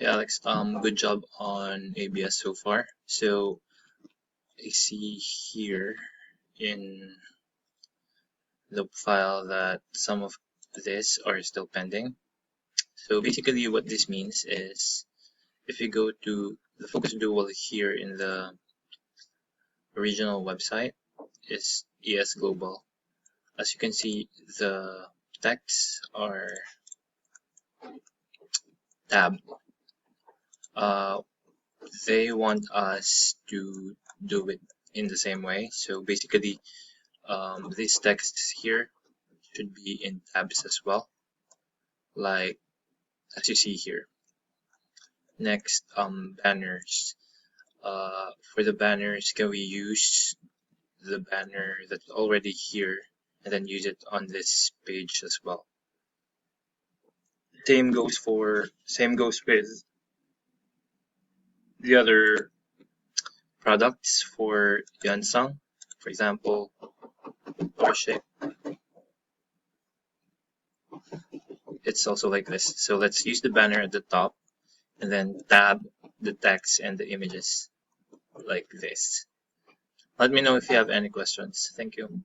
Hey Alex, good job on ABS so far. So I see here in the file that some of this are still pending. So basically what this means is if you go to the Focus Dual here in the original website is ES Global. As you can see, the texts are tabbed. Uh, they want us to do it in the same way. So basically these texts here should be in tabs as well, like as you see here. Next, banners. For the banners, can we use the banner that's already here and then use it on this page as well? Same goes with the other products for Yuansang. For example, Porsche. It's also like this. So let's use the banner at the top and then tab the text and the images like this. Let me know if you have any questions. Thank you.